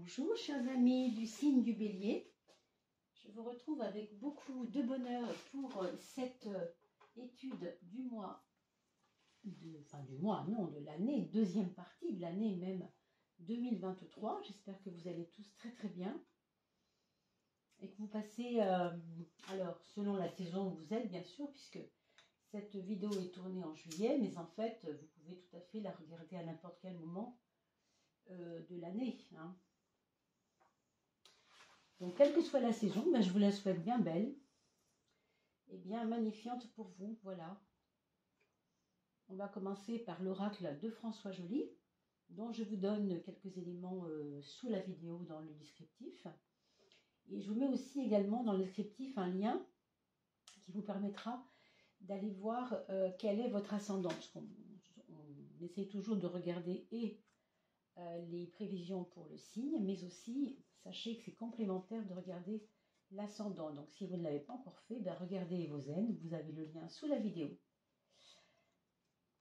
Bonjour chers amis du signe du Bélier, je vous retrouve avec beaucoup de bonheur pour cette étude du mois, de l'année, deuxième partie de l'année même 2023. J'espère que vous allez tous très très bien et que vous passez, alors selon la saison où vous êtes bien sûr, puisque cette vidéo est tournée en juillet, mais en fait vous pouvez tout à fait la regarder à n'importe quel moment de l'année, hein. Donc, quelle que soit la saison, je vous la souhaite bien belle et bien magnifiante pour vous. Voilà. On va commencer par l'oracle de François Joly, dont je vous donne quelques éléments sous la vidéo dans le descriptif. Et je vous mets aussi également dans le descriptif un lien qui vous permettra d'aller voir quel est votre ascendant. Parce qu'on essaye toujours de regarder les prévisions pour le signe, mais aussi, sachez que c'est complémentaire de regarder l'ascendant. Donc, si vous ne l'avez pas encore fait, regardez vos zen, vous avez le lien sous la vidéo.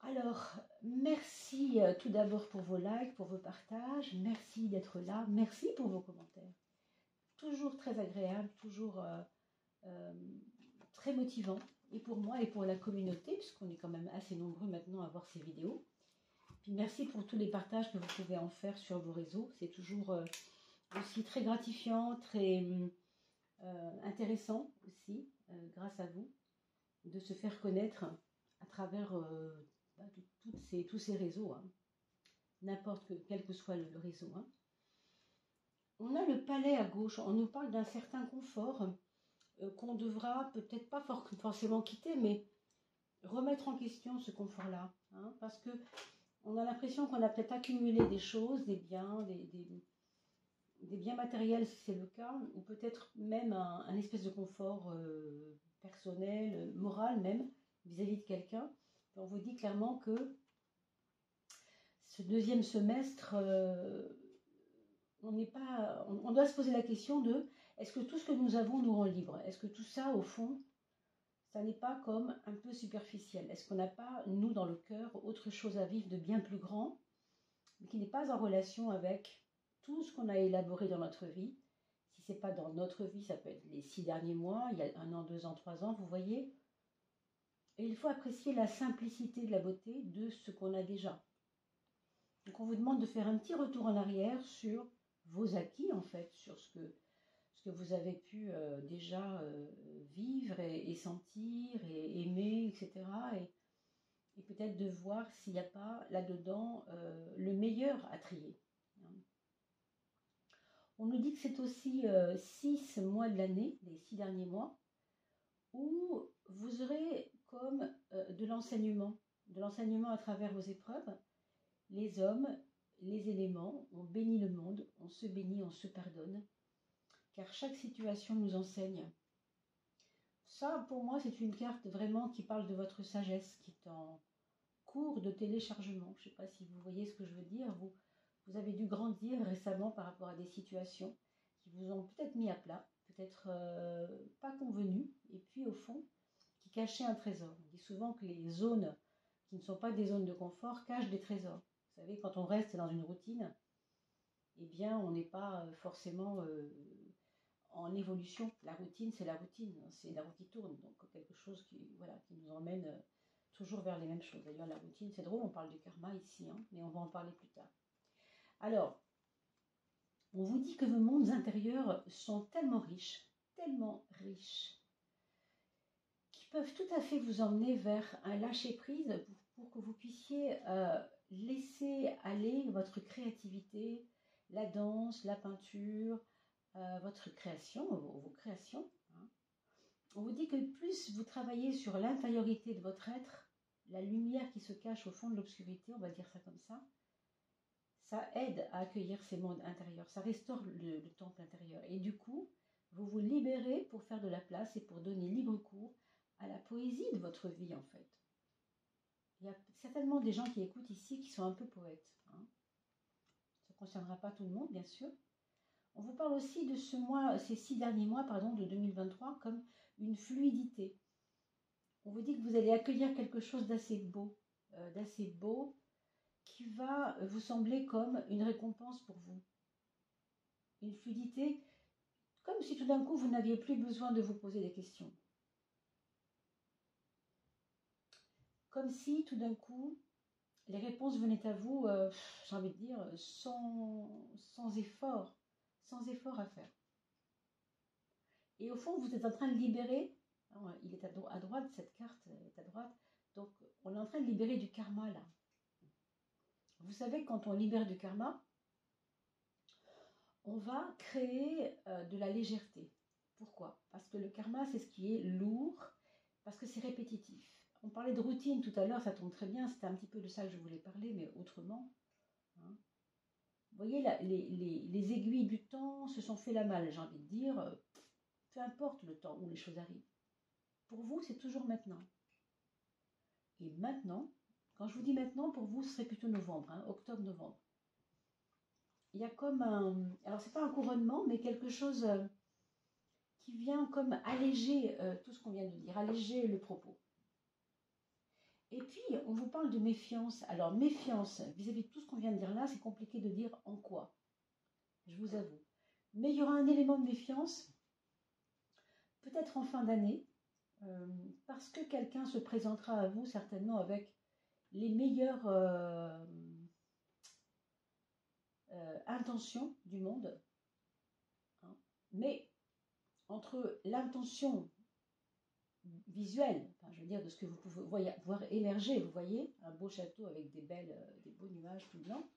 Alors, merci tout d'abord pour vos likes, pour vos partages, merci d'être là, merci pour vos commentaires. Toujours très agréable, toujours très motivant, et pour moi et pour la communauté, puisqu'on est quand même assez nombreux maintenant à voir ces vidéos. Puis merci pour tous les partages que vous pouvez en faire sur vos réseaux. C'est toujours aussi très gratifiant, très intéressant aussi, grâce à vous, de se faire connaître à travers tous ces réseaux, hein. Quel que soit le réseau, hein. On a le palais à gauche, on nous parle d'un certain confort qu'on devra peut-être pas forcément quitter, mais remettre en question ce confort-là, hein, parce que on a l'impression qu'on a peut-être accumulé des choses, des biens, des biens matériels si c'est le cas, ou peut-être même un espèce de confort personnel, moral même, vis-à-vis de quelqu'un. On vous dit clairement que ce deuxième semestre, on doit se poser la question de est-ce que tout ce que nous avons nous rend libre? Est-ce que tout ça, au fond, ça n'est pas comme un peu superficiel? Est-ce qu'on n'a pas, nous, dans le cœur, autre chose à vivre de bien plus grand, mais qui n'est pas en relation avec tout ce qu'on a élaboré dans notre vie? Si ce n'est pas dans notre vie, ça peut être les 6 derniers mois, il y a 1 an, 2 ans, 3 ans, vous voyez. Et il faut apprécier la simplicité de la beauté de ce qu'on a déjà. Donc on vous demande de faire un petit retour en arrière sur vos acquis, en fait, sur ce que vous avez pu déjà vivre et sentir et aimer, etc. Et peut-être de voir s'il n'y a pas là-dedans le meilleur à trier. On nous dit que c'est aussi 6 mois de l'année, les 6 derniers mois, où vous aurez comme de l'enseignement à travers vos épreuves. Les hommes, les éléments, on bénit le monde, on se bénit, on se pardonne, car chaque situation nous enseigne. Ça, pour moi, c'est une carte vraiment qui parle de votre sagesse, qui est en cours de téléchargement. Je ne sais pas si vous voyez ce que je veux dire. Vous avez dû grandir récemment par rapport à des situations qui vous ont peut-être mis à plat, peut-être pas convenues, et puis au fond, qui cachaient un trésor. On dit souvent que les zones qui ne sont pas des zones de confort cachent des trésors. Vous savez, quand on reste dans une routine, eh bien, on n'est pas forcément en évolution. La routine, c'est la routine, c'est la roue qui tourne, donc quelque chose qui nous emmène toujours vers les mêmes choses. D'ailleurs, la routine, c'est drôle, on parle du karma ici, hein, mais on va en parler plus tard. Alors, on vous dit que vos mondes intérieurs sont tellement riches, qui peuvent tout à fait vous emmener vers un lâcher-prise pour que vous puissiez laisser aller votre créativité, la danse, la peinture, votre création, vos créations, hein. On vous dit que plus vous travaillez sur l'intériorité de votre être, la lumière qui se cache au fond de l'obscurité, on va dire ça comme ça aide à accueillir ces mondes intérieurs, ça restaure le temple intérieur. Et du coup, vous vous libérez pour faire de la place et pour donner libre cours à la poésie de votre vie, en fait. Il y a certainement des gens qui écoutent ici qui sont un peu poètes, hein. Ça ne concernera pas tout le monde, bien sûr. On vous parle aussi de ces 6 derniers mois de 2023 comme une fluidité. On vous dit que vous allez accueillir quelque chose d'assez beau, qui va vous sembler comme une récompense pour vous. une fluidité, comme si tout d'un coup vous n'aviez plus besoin de vous poser des questions. Comme si tout d'un coup les réponses venaient à vous, j'ai envie de dire, sans effort à faire. Et au fond, vous êtes en train de libérer, il est à droite, cette carte est à droite, donc on est en train de libérer du karma là. Vous savez, quand on libère du karma, on va créer de la légèreté. Pourquoi? Parce que le karma, c'est ce qui est lourd, parce que c'est répétitif. On parlait de routine tout à l'heure, ça tombe très bien, c'était un petit peu de ça que je voulais parler, mais autrement. Hein. Vous voyez, les aiguilles du temps se sont fait la malle, j'ai envie de dire, peu importe le temps où les choses arrivent. Pour vous, c'est toujours maintenant. Et maintenant, quand je vous dis maintenant, pour vous, ce serait plutôt novembre, hein, octobre-novembre. Il y a comme un... Alors, c'est pas un couronnement, mais quelque chose qui vient comme alléger tout ce qu'on vient de dire, alléger le propos. Et puis, on vous parle de méfiance. Alors, méfiance, vis-à-vis de tout ce qu'on vient de dire là, c'est compliqué de dire en quoi. Je vous avoue. Mais il y aura un élément de méfiance, peut-être en fin d'année, parce que quelqu'un se présentera à vous certainement avec les meilleures intentions du monde. Hein. Mais entre l'intention visuelle, enfin, je veux dire de ce que vous pouvez voir émerger, vous voyez, un beau château avec des beaux nuages tout blancs,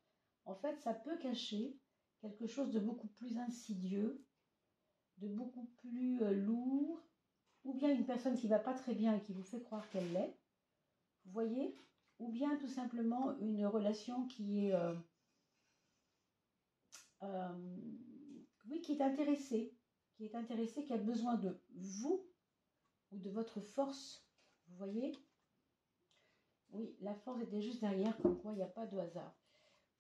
en fait, ça peut cacher quelque chose de beaucoup plus insidieux, de beaucoup plus lourd, ou bien une personne qui ne va pas très bien et qui vous fait croire qu'elle l'est, vous voyez, ou bien tout simplement une relation qui est, oui, qui est intéressée, qui a besoin de vous ou de votre force, vous voyez. Oui, la force était juste derrière, comme quoi il n'y a pas de hasard.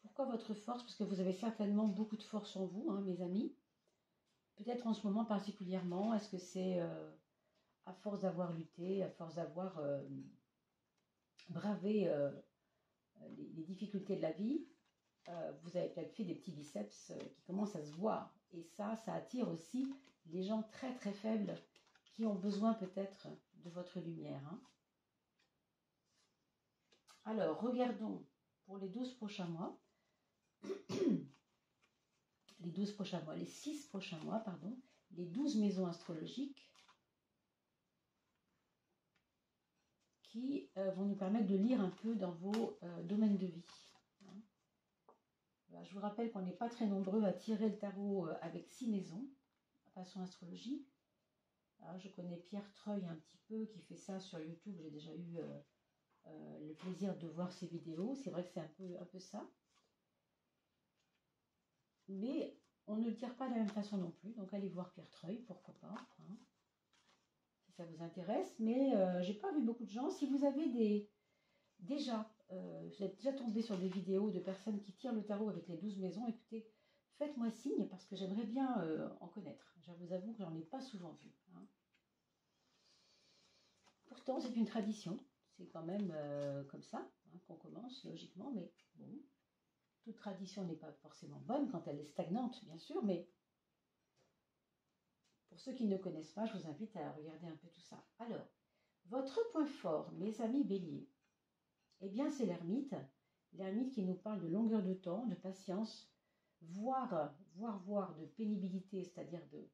Pourquoi votre force? Parce que vous avez certainement beaucoup de force en vous, hein, mes amis. Peut-être en ce moment particulièrement, est-ce que c'est à force d'avoir lutté, à force d'avoir bravé les difficultés de la vie, vous avez peut-être fait des petits biceps qui commencent à se voir. Et ça attire aussi les gens très très faibles qui ont besoin peut-être de votre lumière. Hein. Alors, regardons pour les 12 prochains mois. Les 6 prochains mois, pardon, les 12 maisons astrologiques qui vont nous permettre de lire un peu dans vos domaines de vie. Hein. Voilà, je vous rappelle qu'on n'est pas très nombreux à tirer le tarot avec 6 maisons, à façon astrologie. Alors, je connais Pierre Treuil un petit peu qui fait ça sur YouTube, j'ai déjà eu le plaisir de voir ses vidéos, c'est vrai que c'est un peu ça. Mais on ne le tire pas de la même façon non plus, donc allez voir Pierre Treuil, pourquoi pas, hein, si ça vous intéresse. Mais j'ai pas vu beaucoup de gens. Si vous avez vous êtes déjà tombé sur des vidéos de personnes qui tirent le tarot avec les 12 maisons, écoutez, faites-moi signe parce que j'aimerais bien en connaître. Je vous avoue que j'en ai pas souvent vu. Hein. Pourtant, c'est une tradition. C'est quand même comme ça hein, qu'on commence, logiquement, mais bon. Toute tradition n'est pas forcément bonne quand elle est stagnante, bien sûr, mais pour ceux qui ne connaissent pas, je vous invite à regarder un peu tout ça. Alors, votre point fort, mes amis béliers, eh bien c'est l'ermite qui nous parle de longueur de temps, de patience, voire de pénibilité, c'est-à-dire de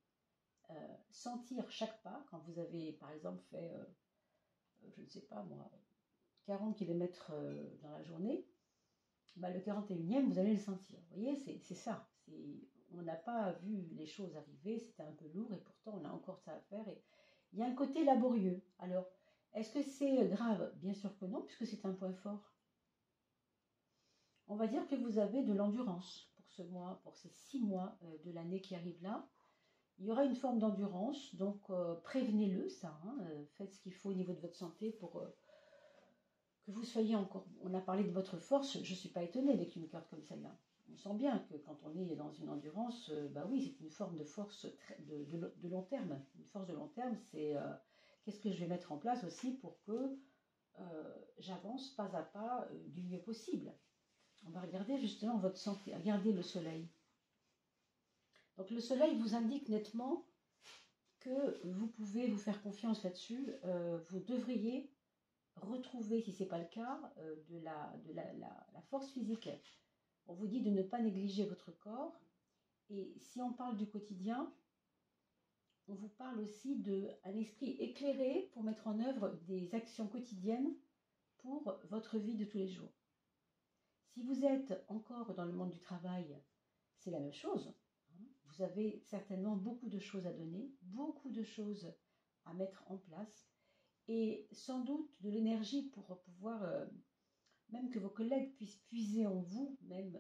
sentir chaque pas, quand vous avez par exemple fait, je ne sais pas moi, 40 km dans la journée, bah, le 41e, vous allez le sentir. Vous voyez, c'est ça. On n'a pas vu les choses arriver, c'était un peu lourd et pourtant on a encore ça à faire. Et il y a un côté laborieux. Alors, est-ce que c'est grave? Bien sûr que non, puisque c'est un point fort. On va dire que vous avez de l'endurance pour ce mois, pour ces 6 mois de l'année qui arrive là. Il y aura une forme d'endurance, donc prévenez-le, ça. Hein, faites ce qu'il faut au niveau de votre santé pour... que vous soyez encore... On a parlé de votre force, je ne suis pas étonnée avec une carte comme celle-là. On sent bien que quand on est dans une endurance, bah oui, c'est une forme de force de long terme. Une force de long terme, c'est qu'est-ce que je vais mettre en place aussi pour que j'avance pas à pas du mieux possible. On va regarder justement votre santé, regardez le soleil. Donc le soleil vous indique nettement que vous pouvez vous faire confiance là-dessus. Vous devriez retrouver, si ce n'est pas le cas, de la force physique. On vous dit de ne pas négliger votre corps. Et si on parle du quotidien, on vous parle aussi d'un esprit éclairé pour mettre en œuvre des actions quotidiennes pour votre vie de tous les jours. Si vous êtes encore dans le monde du travail, c'est la même chose. Vous avez certainement beaucoup de choses à donner, beaucoup de choses à mettre en place et sans doute de l'énergie pour pouvoir, même que vos collègues puissent puiser en vous, même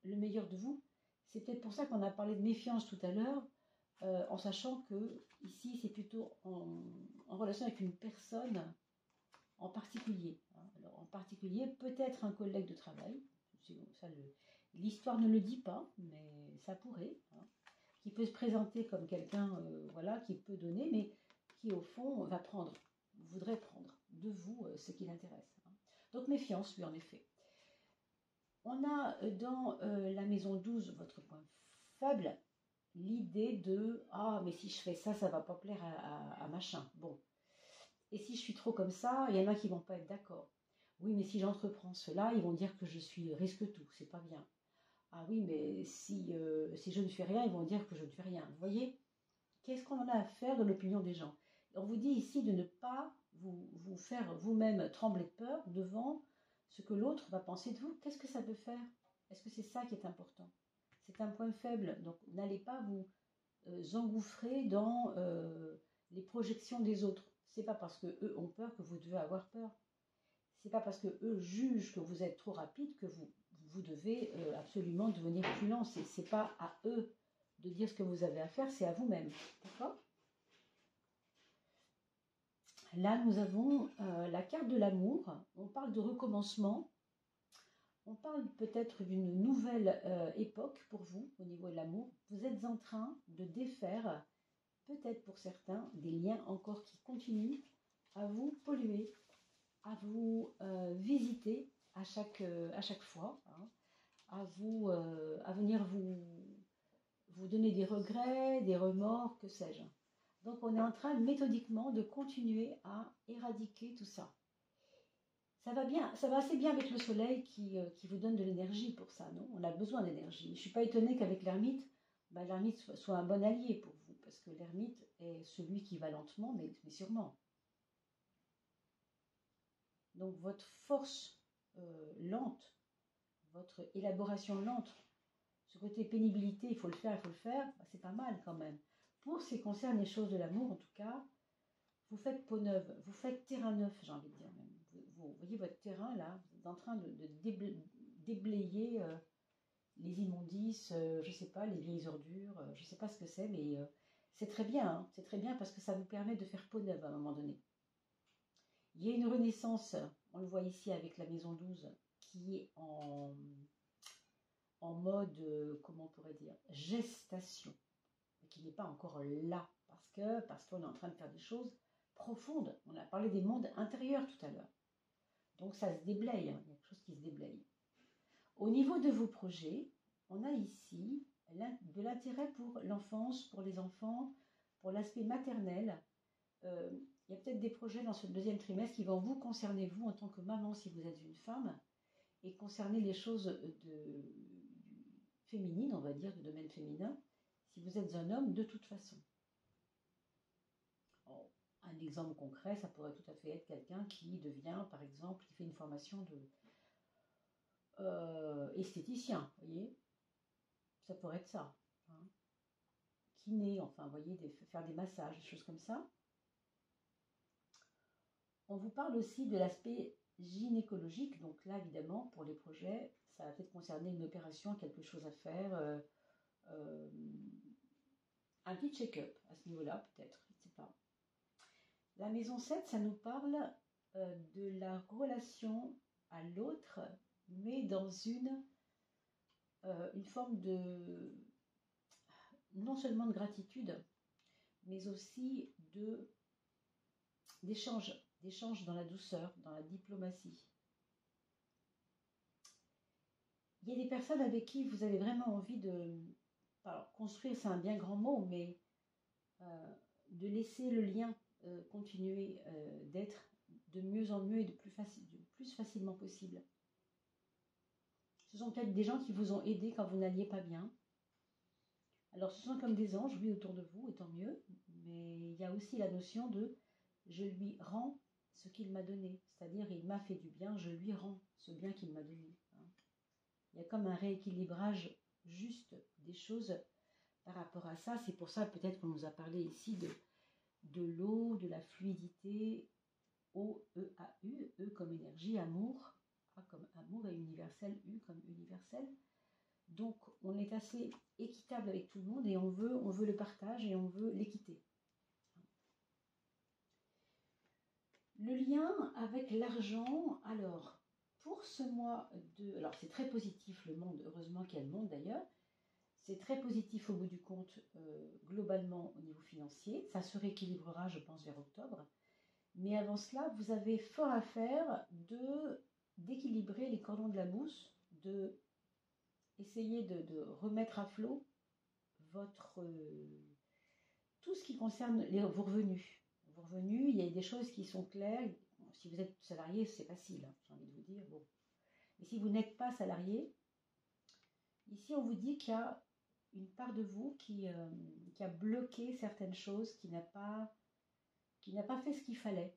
le meilleur de vous. C'est peut-être pour ça qu'on a parlé de méfiance tout à l'heure, en sachant que ici c'est plutôt en relation avec une personne en particulier. Alors, en particulier, peut-être un collègue de travail, l'histoire ne le dit pas, mais ça pourrait, qui peut se présenter comme quelqu'un voilà, qui peut donner, mais qui au fond voudrait prendre de vous ce qui l'intéresse. Donc méfiance, oui, en effet. On a dans la maison 12, votre point faible, l'idée de « Ah, mais si je fais ça, ça ne va pas plaire à machin. » Bon. Et si je suis trop comme ça, il y en a qui ne vont pas être d'accord. Oui, mais si j'entreprends cela, ils vont dire que je suis risque-tout, c'est pas bien. Ah oui, mais si je ne fais rien, ils vont dire que je ne fais rien. Vous voyez, qu'est-ce qu'on en a à faire de l'opinion des gens? On vous dit ici de ne pas vous faire vous-même trembler de peur devant ce que l'autre va penser de vous. Qu'est-ce que ça peut faire? Est-ce que c'est ça qui est important? C'est un point faible, donc n'allez pas vous engouffrer dans les projections des autres. C'est pas parce que eux ont peur que vous devez avoir peur. C'est pas parce que eux jugent que vous êtes trop rapide que vous devez absolument devenir plus lent. C'est pas à eux de dire ce que vous avez à faire, c'est à vous-même. D'accord? Là, nous avons la carte de l'amour. On parle de recommencement. On parle peut-être d'une nouvelle époque pour vous au niveau de l'amour. Vous êtes en train de défaire, peut-être pour certains, des liens encore qui continuent à vous polluer, à vous visiter à chaque fois, à venir vous donner des regrets, des remords, que sais-je. Donc on est en train méthodiquement de continuer à éradiquer tout ça. Ça va bien, ça va assez bien avec le soleil qui vous donne de l'énergie pour ça, non? On a besoin d'énergie. Je ne suis pas étonnée qu'avec l'ermite, l'ermite soit un bon allié pour vous, parce que l'ermite est celui qui va lentement, mais sûrement. Donc votre force lente, votre élaboration lente, ce côté pénibilité, il faut le faire, c'est pas mal quand même. Pour ce qui concerne les choses de l'amour, en tout cas, vous faites peau neuve, vous faites terrain neuf, j'ai envie de dire même. Vous voyez votre terrain là, vous êtes en train de déblayer les immondices, je sais pas, les vieilles ordures, je sais pas ce que c'est, mais c'est très bien, hein, c'est très bien parce que ça vous permet de faire peau neuve à un moment donné. Il y a une renaissance, on le voit ici avec la maison 12, qui est en mode, comment on pourrait dire, gestation, mais qui n'est pas encore là, parce qu'on est en train de faire des choses profondes. On a parlé des mondes intérieurs tout à l'heure. Donc ça se déblaye, hein, il y a quelque chose qui se déblaye. Au niveau de vos projets, on a ici de l'intérêt pour l'enfance, pour les enfants, pour l'aspect maternel. Il y a peut-être des projets dans ce deuxième trimestre qui vont vous concerner, vous, en tant que maman, si vous êtes une femme, et concerner les choses féminines, on va dire, du domaine féminin, si vous êtes un homme, de toute façon. Oh, un exemple concret, ça pourrait tout à fait être quelqu'un qui devient, par exemple, qui fait une formation de esthéticien, vous voyez, ça pourrait être ça. Hein. Kiné, enfin, vous voyez, faire des massages, des choses comme ça. On vous parle aussi de l'aspect gynécologique, donc là, évidemment, pour les projets, ça va peut-être concerner une opération, quelque chose à faire, un petit check-up à ce niveau-là, peut-être, je ne sais pas. La maison 7, ça nous parle de la relation à l'autre, mais dans une forme de, non seulement de gratitude, mais aussi d'échange dans la douceur, dans la diplomatie. Il y a des personnes avec qui vous avez vraiment envie de alors, construire, c'est un bien grand mot, mais de laisser le lien continuer d'être de mieux en mieux et de plus facilement possible. Ce sont peut-être des gens qui vous ont aidé quand vous n'alliez pas bien. Alors, ce sont comme des anges, oui, autour de vous, et tant mieux, mais il y a aussi la notion de « je lui rends ce qu'il m'a donné », c'est-à-dire « il m'a fait du bien, je lui rends ce bien qu'il m'a donné ». Il y a comme un rééquilibrage juste des choses par rapport à ça. C'est pour ça peut-être qu'on nous a parlé ici de l'eau, de la fluidité, O-E-A-U, E comme énergie, amour, A comme amour et universel, U comme universel. Donc on est assez équitable avec tout le monde et on veut le partage et on veut l'équité. Le lien avec l'argent, alors pour ce mois de... Alors c'est très positif le monde, heureusement qu'il y a le monde d'ailleurs. C'est très positif au bout du compte globalement au niveau financier. Ça se rééquilibrera je pense vers octobre. Mais avant cela, vous avez fort à faire d'équilibrer les cordons de la bourse, de essayer de remettre à flot tout ce qui concerne vos revenus. Vos revenus, il y a des choses qui sont claires. Si vous êtes salarié, c'est facile, hein, j'ai envie de vous dire. Bon. Mais si vous n'êtes pas salarié, ici on vous dit qu'il y a une part de vous qui a bloqué certaines choses, qui n'a pas fait ce qu'il fallait.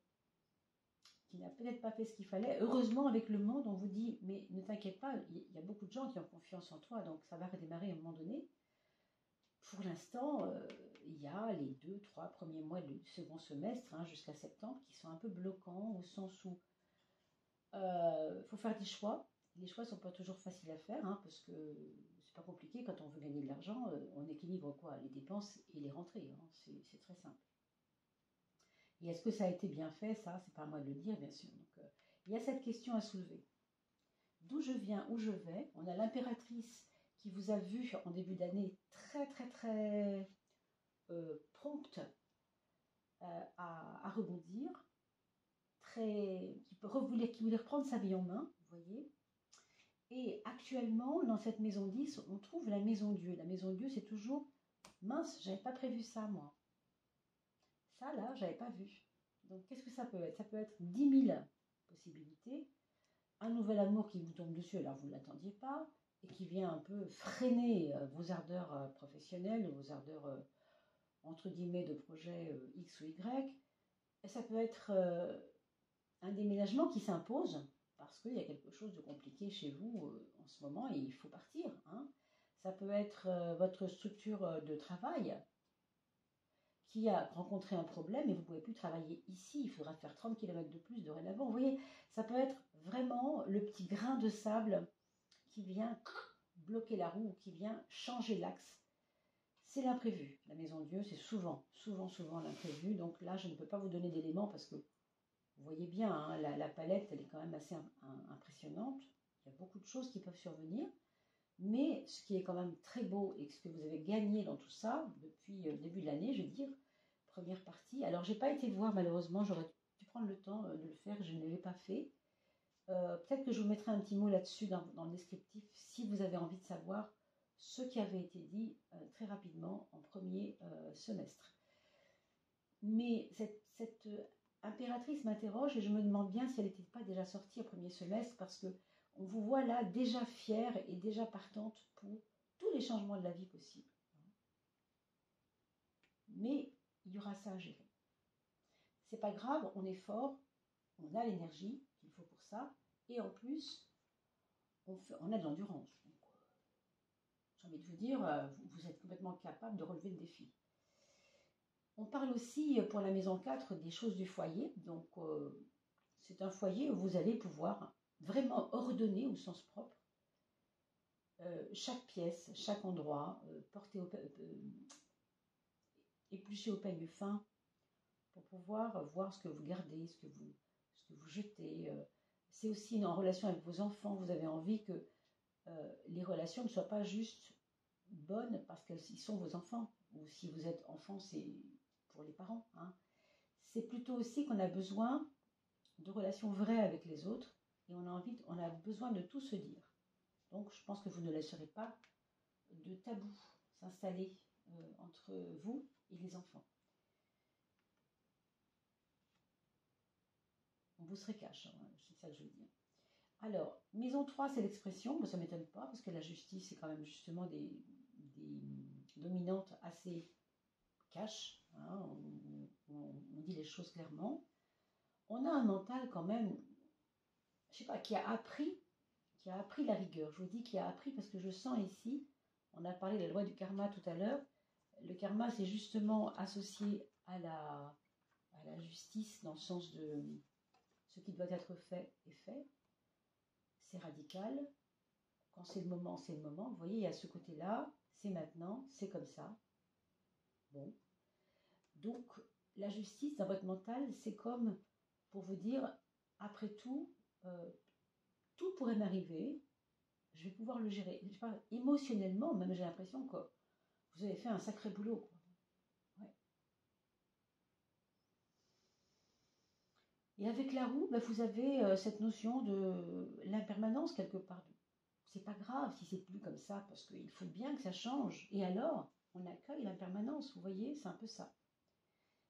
Qui n'a peut-être pas fait ce qu'il fallait. Heureusement, avec le monde, on vous dit, mais ne t'inquiète pas, il y a beaucoup de gens qui ont confiance en toi, donc ça va redémarrer à un moment donné. Pour l'instant, il y a les 2-3 premiers mois du second semestre, hein, jusqu'à septembre, qui sont un peu bloquants, au sens où il faut faire des choix. Les choix ne sont pas toujours faciles à faire, hein, parce que c'est pas compliqué, quand on veut gagner de l'argent, on équilibre quoi, les dépenses et les rentrées, hein, c'est très simple. Et est-ce que ça a été bien fait? Ça, c'est pas à moi de le dire, bien sûr. Donc, il y a cette question à soulever. D'où je viens, où je vais? On a l'impératrice qui vous a vu en début d'année très prompte à rebondir, qui voulait reprendre sa vie en main, vous voyez. Et actuellement, dans cette maison 10, on trouve la maison Dieu. La maison Dieu, c'est toujours, mince, j'avais pas prévu ça, moi. Ça, là, j'avais pas vu. Donc, qu'est-ce que ça peut être? Ça peut être 10 000 possibilités. Un nouvel amour qui vous tombe dessus, alors vous ne l'attendiez pas, et qui vient un peu freiner vos ardeurs professionnelles, vos ardeurs, entre guillemets, de projet X ou Y. Et ça peut être un déménagement qui s'impose, parce qu'il y a quelque chose de compliqué chez vous en ce moment, et il faut partir. Hein. Ça peut être votre structure de travail, qui a rencontré un problème et vous ne pouvez plus travailler ici, il faudra faire 30 km de plus dorénavant. Vous voyez, ça peut être vraiment le petit grain de sable qui vient bloquer la roue ou qui vient changer l'axe. C'est l'imprévu. La maison Dieu, c'est souvent l'imprévu. Donc là, je ne peux pas vous donner d'éléments parce que vous voyez bien, hein, la palette, elle est quand même assez impressionnante. Il y a beaucoup de choses qui peuvent survenir. Mais ce qui est quand même très beau et ce que vous avez gagné dans tout ça, depuis le début de l'année, je veux dire, première partie. Alors, je n'ai pas été voir, malheureusement, j'aurais dû prendre le temps de le faire, je ne l'ai pas fait. Peut-être que je vous mettrai un petit mot là-dessus dans le descriptif, si vous avez envie de savoir ce qui avait été dit très rapidement en premier semestre. Mais cette impératrice m'interroge et je me demande bien si elle n'était pas déjà sortie au premier semestre, parce que on vous voit là déjà fière et déjà partante pour tous les changements de la vie possibles. Mais il y aura ça à gérer. C'est pas grave, on est fort, on a l'énergie qu'il faut pour ça, et en plus, on a de l'endurance. J'ai envie de vous dire, vous êtes complètement capable de relever le défi. On parle aussi pour la maison 4 des choses du foyer. Donc, c'est un foyer où vous allez pouvoir vraiment ordonner au sens propre chaque pièce, chaque endroit, éplucher au peigne fin pour pouvoir voir ce que vous gardez, ce que vous jetez. C'est aussi en relation avec vos enfants. Vous avez envie que les relations ne soient pas juste bonnes parce qu'ils sont vos enfants. Ou si vous êtes enfant, c'est pour les parents. Hein. C'est plutôt aussi qu'on a besoin de relations vraies avec les autres et on a besoin de tout se dire. Donc je pense que vous ne laisserez pas de tabou. s'installer entre vous et les enfants. On vous serait cash, hein, c'est ça que je veux dire. Alors, maison 3, c'est l'expression, ça ne m'étonne pas, parce que la justice, c'est quand même justement des dominantes assez cash, hein, on dit les choses clairement. On a un mental quand même, je sais pas, qui a appris la rigueur. Je vous dis qui a appris parce que je sens ici, on a parlé de la loi du karma tout à l'heure, le karma c'est justement associé à la justice dans le sens de ce qui doit être fait est fait. C'est radical. Quand c'est le moment, c'est le moment. Vous voyez, il y a ce côté-là, c'est maintenant, c'est comme ça. Bon. Donc, la justice dans votre mental, c'est comme pour vous dire, après tout, tout pourrait m'arriver, je vais pouvoir le gérer. Je sais pas, émotionnellement, même j'ai l'impression que vous avez fait un sacré boulot, quoi. Ouais. Et avec la roue, bah, vous avez cette notion de l'impermanence quelque part. C'est pas grave si c'est plus comme ça, parce qu'il faut bien que ça change. Et alors, on accueille l'impermanence, vous voyez, c'est un peu ça.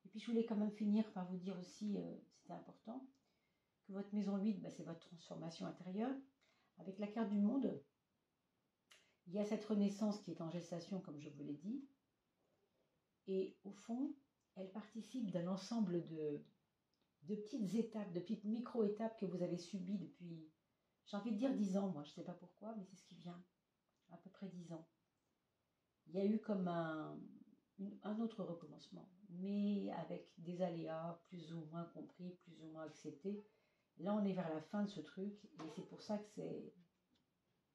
Et puis je voulais quand même finir par vous dire aussi, c'était important, que votre maison 8, bah, c'est votre transformation intérieure. Avec la carte du monde, il y a cette renaissance qui est en gestation, comme je vous l'ai dit. Et au fond, elle participe d'un ensemble de petites étapes, de petites micro-étapes que vous avez subies depuis, j'ai envie de dire 10 ans, moi, je ne sais pas pourquoi, mais c'est ce qui vient, à peu près 10 ans. Il y a eu comme un autre recommencement, mais avec des aléas plus ou moins compris, plus ou moins acceptés. Là, on est vers la fin de ce truc, et c'est pour ça que c'est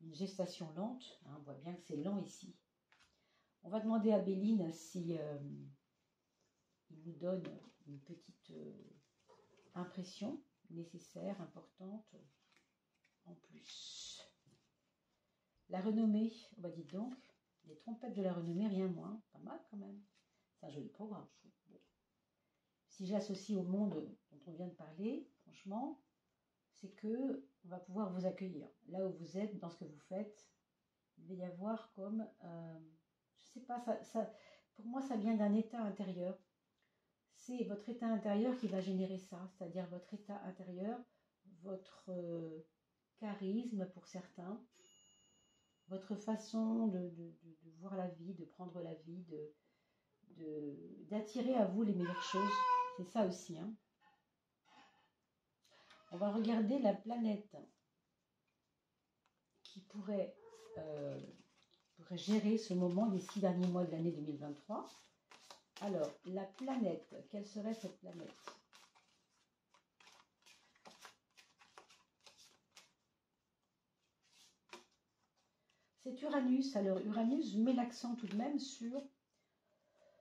une gestation lente. Hein, on voit bien que c'est lent ici. On va demander à Béline si il nous donne une petite impression nécessaire, importante, en plus. La renommée, on va dire donc, les trompettes de la renommée, rien moins, pas mal quand même. C'est un joli programme, je trouve. Bon. Si j'associe au monde dont on vient de parler, franchement, c'est que on va pouvoir vous accueillir. Là où vous êtes, dans ce que vous faites, il va y avoir comme, je sais pas, pour moi ça vient d'un état intérieur. C'est votre état intérieur qui va générer ça, c'est-à-dire votre état intérieur, votre charisme pour certains, votre façon de voir la vie, de prendre la vie, d'attirer à vous les meilleures choses. C'est ça aussi. Hein. On va regarder la planète qui pourrait gérer ce moment des 6 derniers mois de l'année 2023. Alors, la planète, quelle serait cette planète ? C'est Uranus. Alors, Uranus met l'accent tout de même sur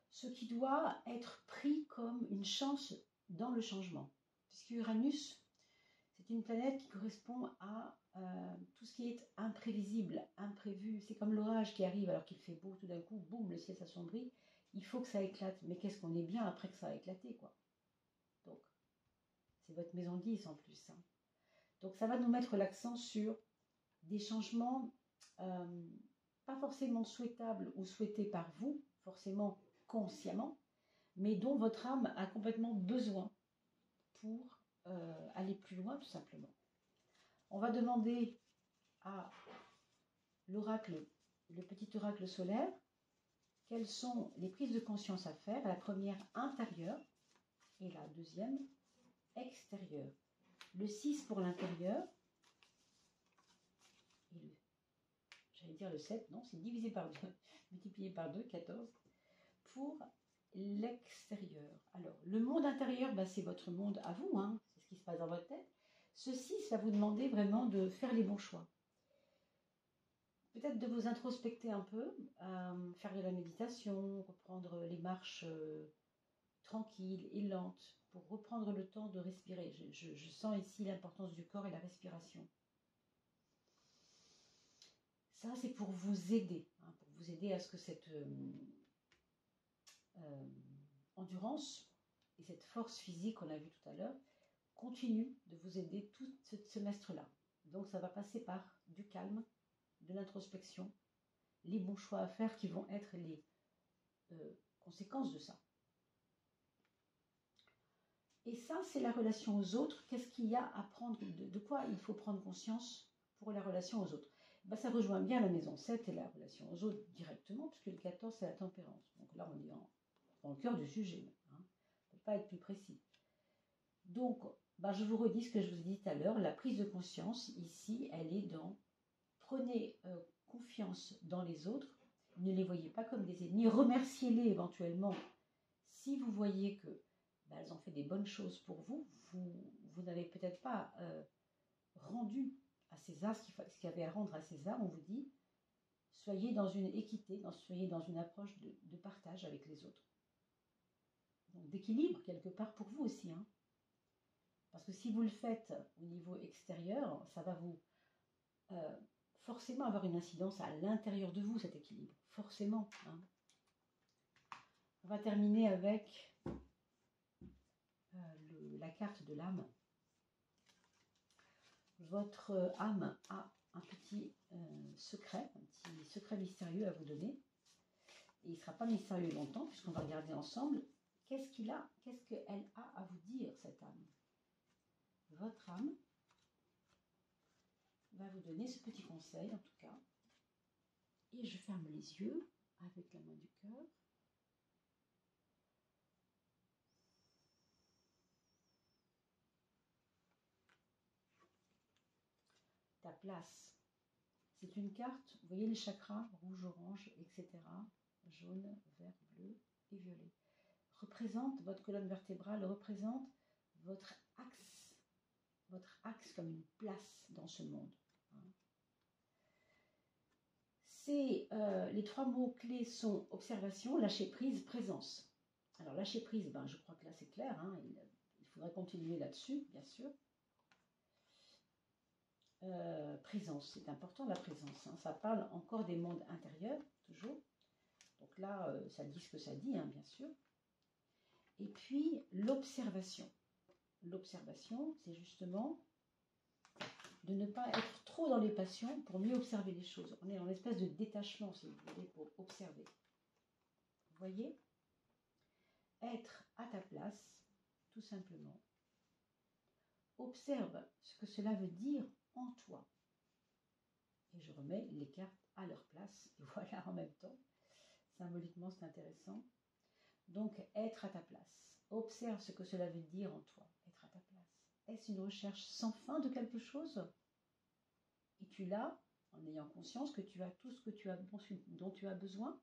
ce qui doit être pris comme une chance dans le changement. Puisque Uranus, c'est une planète qui correspond à tout ce qui est imprévisible, imprévu. C'est comme l'orage qui arrive alors qu'il fait beau, tout d'un coup, boum, le ciel s'assombrit. Il faut que ça éclate. Mais qu'est-ce qu'on est bien après que ça a éclaté, quoi. Donc, c'est votre maison 10 en plus. Hein. Donc, ça va nous mettre l'accent sur des changements pas forcément souhaitables ou souhaités par vous, forcément consciemment, mais dont votre âme a complètement besoin pour aller plus loin, tout simplement. On va demander à l'oracle, le petit oracle solaire, quelles sont les prises de conscience à faire, la première intérieure et la deuxième extérieure. Le 6 pour l'intérieur, et j'allais dire le 7, non, c'est divisé par 2, multiplié par 2, 14, pour l'extérieur. Alors, le monde intérieur, bah, c'est votre monde à vous, hein, c'est ce qui se passe dans votre tête. Ceci, ça va vous demander vraiment de faire les bons choix. Peut-être de vous introspecter un peu, faire de la méditation, reprendre les marches tranquilles et lentes, pour reprendre le temps de respirer. Je sens ici l'importance du corps et la respiration. Ça, c'est pour vous aider, hein, pour vous aider à ce que cette endurance et cette force physique qu'on a vue tout à l'heure continue de vous aider tout ce semestre-là. Donc, ça va passer par du calme, de l'introspection les bons choix à faire qui vont être les conséquences de ça. Et ça, c'est la relation aux autres. Qu'est-ce qu'il y a à prendre, de quoi il faut prendre conscience pour la relation aux autres? Ben, ça rejoint bien la maison 7 et la relation aux autres directement, puisque le 14, c'est la tempérance. Donc là, on est dans le cœur du sujet. Hein. On ne peut pas être plus précis. Donc, ben, je vous redis ce que je vous ai dit tout à l'heure. La prise de conscience, ici, elle est dans prenez confiance dans les autres. Ne les voyez pas comme des ennemis. Remerciez-les éventuellement si vous voyez que ben, elles ont fait des bonnes choses pour vous. Vous n'avez peut-être pas rendu à César ce qu'il y avait à rendre à César. On vous dit, soyez dans une équité, soyez dans une approche de partage avec les autres. Donc d'équilibre quelque part pour vous aussi. Hein. Parce que si vous le faites au niveau extérieur, ça va vous forcément avoir une incidence à l'intérieur de vous, cet équilibre. Forcément. Hein. On va terminer avec la carte de l'âme. Votre âme a un petit secret mystérieux à vous donner. Et il ne sera pas mystérieux longtemps, puisqu'on va regarder ensemble qu'est-ce qu'elle a à vous dire, cette âme. Votre âme va vous donner ce petit conseil, en tout cas. Et je ferme les yeux avec la main du cœur. Ta place. C'est une carte, vous voyez les chakras, rouge, orange, etc. Jaune, vert, bleu et violet. Représente votre colonne vertébrale, représente votre axe comme une place dans ce monde. Les 3 mots-clés sont observation, lâcher prise, présence. Alors lâcher prise, ben, je crois que là c'est clair, hein, il faudrait continuer là-dessus, bien sûr. Présence, c'est important la présence, hein, ça parle encore des mondes intérieurs, toujours. Donc là, ça dit ce que ça dit, hein, bien sûr. Et puis l'observation. L'observation, c'est justement de ne pas être trop dans les passions pour mieux observer les choses. On est en espèce de détachement, si vous voulez, pour observer. Vous voyez? Être à ta place, tout simplement. Observe ce que cela veut dire en toi. Et je remets les cartes à leur place. Et voilà, en même temps. Symboliquement, c'est intéressant. Donc, être à ta place. Observe ce que cela veut dire en toi. Être à ta place. Est-ce une recherche sans fin de quelque chose? Es-tu là en ayant conscience que tu as tout ce que dont tu as besoin?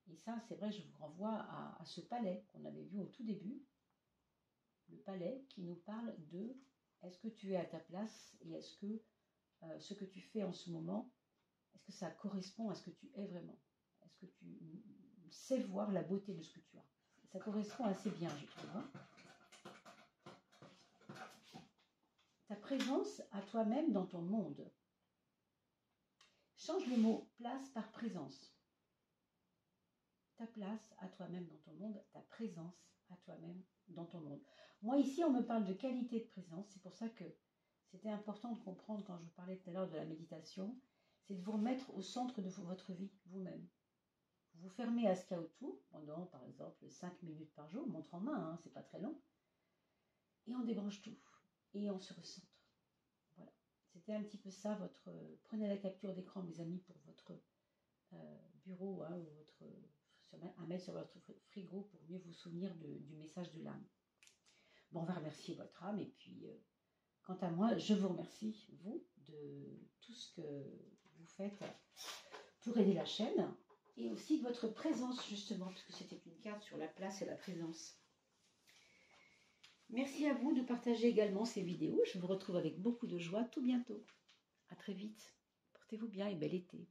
Et ça, c'est vrai, je vous renvoie à ce palais qu'on avait vu au tout début. Le palais qui nous parle de est-ce que tu es à ta place et est-ce que ce que tu fais en ce moment, est-ce que ça correspond à ce que tu es vraiment? Est-ce que tu sais voir la beauté de ce que tu as? Ça correspond assez bien, je trouve. Hein. Ta présence à toi-même dans ton monde. Change le mot place par présence. Ta place à toi-même dans ton monde, ta présence à toi-même dans ton monde. Moi, ici, on me parle de qualité de présence. C'est pour ça que c'était important de comprendre quand je vous parlais tout à l'heure de la méditation. C'est de vous remettre au centre de votre vie, vous-même. Vous vous fermez à ce qu'il y a autour, pendant, par exemple, 5 minutes par jour, montre en main, hein, c'est pas très long. Et on débranche tout. Et on se recentre. Voilà. C'était un petit peu ça, prenez la capture d'écran, mes amis, pour votre bureau, hein, ou à mettre sur votre frigo pour mieux vous souvenir du message de l'âme. Bon, on va remercier votre âme, et puis, quant à moi, je vous remercie, vous, de tout ce que vous faites pour aider la chaîne, et aussi de votre présence, justement, puisque c'était une carte sur la place et la présence. Merci à vous de partager également ces vidéos. Je vous retrouve avec beaucoup de joie tout bientôt. À très vite. Portez-vous bien et bel été.